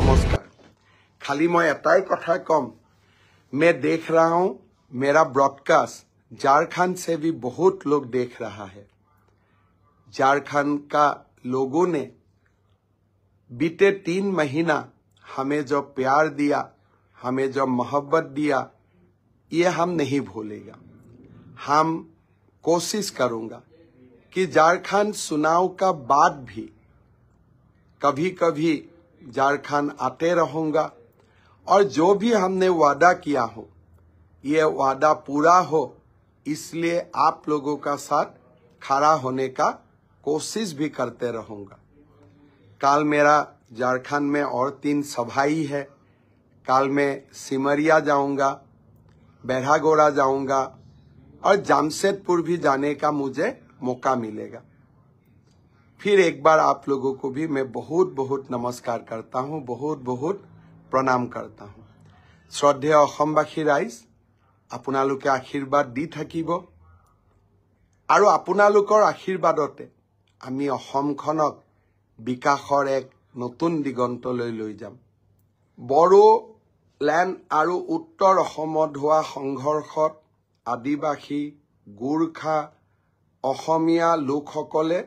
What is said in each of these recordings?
नमस्कार। खाली मैं एटाई कथा कम, मैं देख रहा हूं मेरा ब्रॉडकास्ट झारखंड से भी बहुत लोग देख रहा है। झारखंड का लोगों ने बीते 3 महीना हमें जो प्यार दिया, हमें जो मोहब्बत दिया, ये हम नहीं भूलेगा। हम कोशिश करूंगा कि झारखंड चुनाव का बाद भी कभी कभी झारखंड आते रहूंगा और जो भी हमने वादा किया हो ये वादा पूरा हो, इसलिए आप लोगों का साथ खड़ा होने का कोशिश भी करते रहूंगा। कल मेरा झारखंड में और 3 सभाई है। कल मैं सिमरिया जाऊंगा, बैरागोड़ा जाऊंगा और जमशेदपुर भी जाने का मुझे मौका मिलेगा। फिर एक बार आप लोगों को भी मैं बहुत बहुत नमस्कार करता हूं, बहुत बहुत प्रणाम करता हूं। श्रद्धेय অসমবাসী राइज, আপোনালোকে आशीर्वाद दी থাকিব আৰু আপোনালোকৰ আশীৰ্বাদতে আমি অসমখনক বিকাশৰ এক নতুন দিগন্তলৈ লৈ যাম। বড়ো ল্যান্ড আৰু উত্তৰ অসমত হোৱা সংঘৰ্ষত আদিবাসী, গোৰ্খা, অসমীয়া লোকসকলে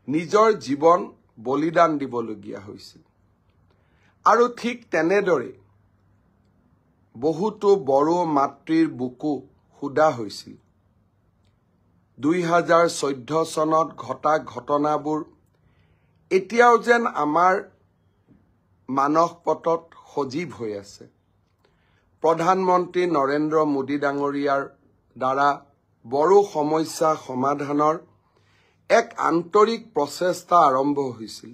নিজৰ জীৱন বলিদান দিবলগীয়া হৈছিল। আৰু ঠিক তেনেদৰে বহুতো বড়ো মাতৃৰ বুকু খুদা হৈছিল। 2014 চনত ঘটা ঘটনাবোৰ এতিয়াও যেন আমাৰ মানস পটত সজীৱ হৈ আছে। প্ৰধানমন্ত্ৰী নৰেন্দ্ৰ মোদী ডাঙৰীয়াৰ দ্বাৰা বড়ো সমস্যা সমাধানৰ এক আন্তৰিক প্ৰচেষ্টা আৰম্ভ হৈছিল।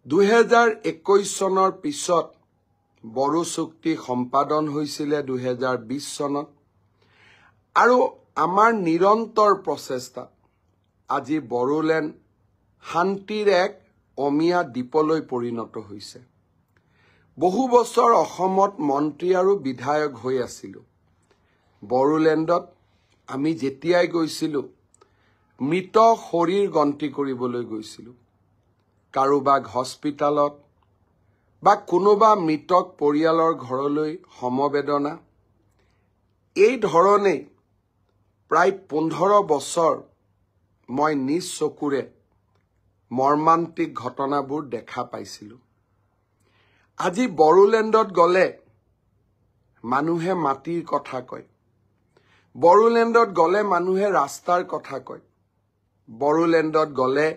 2021 চনৰ পিছত বড়ো চুক্তি সম্পাদন হৈছিল 2020 চনত আৰু আমাৰ নিৰন্তৰ প্ৰচেষ্টা আজি বড়োলেণ্ড শান্তিৰ এক অমিয়া দ্বীপলৈ পৰিণত হৈছে। বহু বছৰ অসমত মন্ত্ৰী আৰু বিধায়ক হৈ আছিলো। বড়োলেণ্ডত আমি যেতিয়াই গৈছিলো মৃত শৰীৰ গন্তি কৰিবলৈ গৈছিলো। কাৰোবাক হস্পিটালত বা কোনোবা মৃতক পৰিয়ালৰ ঘৰলৈ সমবেদনা, এই ধৰণে প্ৰায় 15 বছৰ মই নিজ চকুৰে মৰ্মান্তিক ঘটনাবোৰ দেখা পাইছিলো। আজি বড়োলেণ্ডত গলে মানুহে মাটিৰ কথা কয়, বড়োলেণ্ডত গলে মানুহে ৰাস্তাৰ কথা কয়, বড়োলেণ্ডত গলে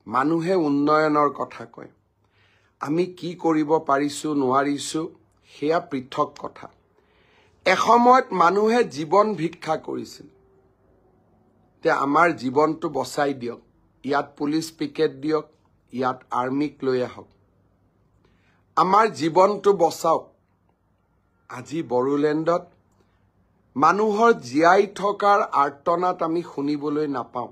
মানুহে উন্নয়নৰ কথা কয়। আমি কি কৰিব পাৰিছো নোৱাৰিছো সেয়া পৃথক কথা। এসময়ত মানুহে জীৱন ভিক্ষা কৰিছিল, তে আমাৰ জীৱনটো বচাই দিয়ক, ইয়াত পুলিচ পিকেট দিয়ক, ইয়াত আৰ্মিক লৈ আহক, আমাৰ জীৱনটো বচাওক। আজি বড়োলেণ্ডত মানুহৰ জীয়াই থকাৰ আৰ্তনাত আমি শুনিবলৈ নাপাওঁ।